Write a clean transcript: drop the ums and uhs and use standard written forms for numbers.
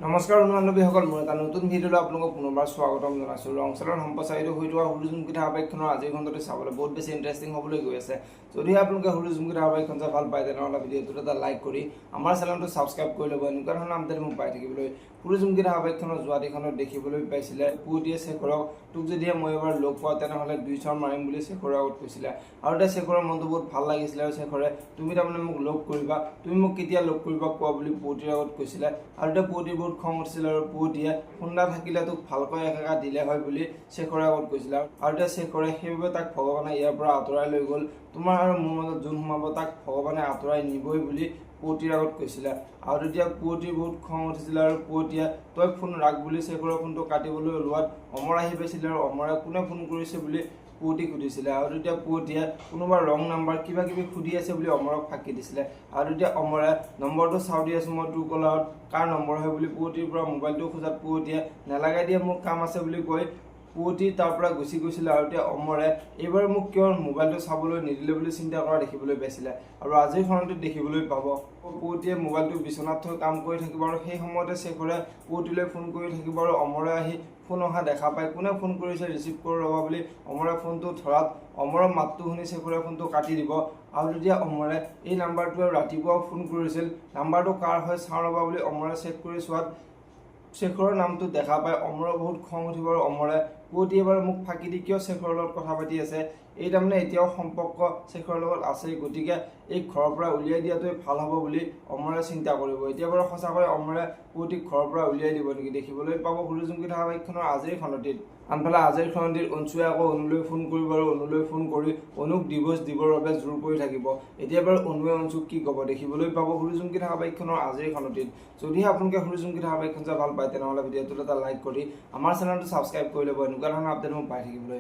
নমস্কাৰ বন্ধু-বান্ধৱীসকল, মোৰ এটা নতুন ভিডিঅ'লৈ আপোনালোকক পুনৰবাৰ স্বাগতম জনাইছোঁ। ৰংচেলৰ সম্প্ৰচাৰিত হৈ থকা হুৰুজুমকি ধাৰাবাহিকখনৰ আজিৰ খণ্ডটো চাবলৈ বহুত বেছি ইণ্টাৰেষ্টিং হ'বলৈ গৈ আছে। যদি আপোনালোকে হুৰুজুমকি ধাৰাবাহিকখন চাই ভাল পায় তেনেহ'লে ভিডিঅ'টোত এটা লাইক কৰি আমাৰ চেনেলটো ছাবস্ক্ৰাইব কৰি ল'ব। এনেকুৱা ধৰণৰ আপডেট মোক পাই থাকিবলৈ। হুৰুজুমকি ধাৰাবাহিকখনৰ যোৱা দিখনত দেখিবলৈ পাইছিলে পুৱতিয়ে শেখৰক তোক যদিহে মই এবাৰ লগ পাওঁ তেনেহ'লে 2 চৰ মাৰিম বুলি শেখৰৰ আগত কৈছিলে। আৰু এতিয়া শেখৰৰ মনটো বহুত ভাল লাগিছিলে আৰু শেখৰে তুমি তাৰমানে মোক লগ কৰিবা, তুমি মোক কেতিয়া লগ কৰিবা কোৱা বুলি পুৱতিৰ আগত কৈছিলে। আৰু এতিয়া পুৱতিৰ বহুত খং উঠিছিল আৰু পুৱতিয়ে খুন্দা থাকিলে তোক ভালকৈ একেকা দিলে হয় বুলি শেখৰৰ আগত কৈছিলে। আৰু এতিয়া শেখৰে সেইবাবে তাক ভগৱানে ইয়াৰ পৰা আঁতৰাই লৈ গ'ল। তোমাৰ আৰু মোৰ মাজত যোন সোমাব তাক ভগৱানে আঁতৰাই নিবই বুলি পুৱতিৰ আগত কৈছিলে। আৰু তেতিয়া পুৱতিৰ বহুত খং উঠিছিলে আৰু পুৱতিয়ে তই ফোন ৰাখ বুলি শেখৰৰ ফোনটো কাটিবলৈ ওলোৱাত অমৰ আহি পাইছিলে আৰু অমৰে কোনে ফোন কৰিছে বুলি পুৱতিক সুধিছিলে। আৰু তেতিয়া পুৱতিয়ে কোনোবা ৰং নাম্বাৰ কিবা কিবি সুধি আছে বুলি অমৰক ফাঁকি দিছিলে। আৰু তেতিয়া অমৰে নম্বৰটো চাওঁ দি আছোঁ মই তোৰ কলাৰত কাৰ নম্বৰ হয় বুলি পুৱতিৰ পৰা মোবাইলটো খোজাত পুৱতিয়ে নেলাগাই দিয়ে মোৰ কাম আছে বুলি কৈ পুৱতি তাৰ পৰা গুচি গৈছিলে। আৰু এতিয়া অমৰে এইবাৰ মোক কিয় মোবাইলটো চাবলৈ নিদিলে বুলি চিন্তা কৰা দেখিবলৈ পাইছিলে। আৰু আজিৰ খণ্ডটোত দেখিবলৈ পাব পুৱতিয়ে মোবাইলটো বিচনাত থৈ কাম কৰি থাকিব আৰু সেই সময়তে শেখৰে পুৱতিলৈ ফোন কৰি থাকিব আৰু অমৰে আহি ফোন অহা দেখা পায়। কোনে ফোন কৰিছে ৰিচিভ কৰি ৰ'বা বুলি অমৰে ফোনটো ধৰাত অমৰৰ মাতটো শুনি শেখৰে ফোনটো কাটি দিব। আৰু তেতিয়া অমৰে এই নাম্বাৰটোৱে ৰাতিপুৱাও ফোন কৰিছিল, নাম্বাৰটো কাৰ হয় চাওঁ ৰ'বা বুলি অমৰে চেক কৰি চোৱাত শেখৰৰ নামটো দেখা পায়। অমৰৰ বহুত খং উঠিব আৰু অমৰে পুৱতি এবাৰ মোক ফাঁকি দি কিয় শেখৰৰ লগত কথা পাতি আছে, এই তাৰমানে এতিয়াও সম্পৰ্ক শেখৰৰ লগত আছেই, গতিকে এই ঘৰৰ পৰা উলিয়াই দিয়াটোৱে ভাল হ'ব বুলি অমৰে চিন্তা কৰিব। এতিয়া বাৰু সঁচাকৈ অমৰে পুৱতিক ঘৰৰ পৰা উলিয়াই দিব নেকি দেখিবলৈ পাব হুৰুজুমকি ধাৰাবাহিকখনৰ আজিৰ খণ্ডটিত। আনফালে আজিৰ খণ্ডটিত অঞ্চুৱে আকৌ অনুলৈ ফোন কৰিব আৰু অনুলৈ ফোন কৰি অনুক ডিভোৰ্চ দিবৰ বাবে জোৰ কৰি থাকিব। এতিয়া বাৰু অনুৱে অঞ্চুক কি ক'ব দেখিবলৈ পাব হুৰুজুমকি ধাৰাবাহিকখনৰ আজিৰ খণ্ডটিত। যদিহে আপোনালোকে হুৰুজুমকি ধাৰাবাহিকখন চাই ভাল পায় তেনেহ'লে ভিডিঅ'টোত এটা লাইক কৰি আমাৰ চেনেলটো ছাবস্ক্ৰাইব কৰি ল'ব। এনেকুৱা ধৰণৰ আপডেট মোক পাই থাকিবলৈ।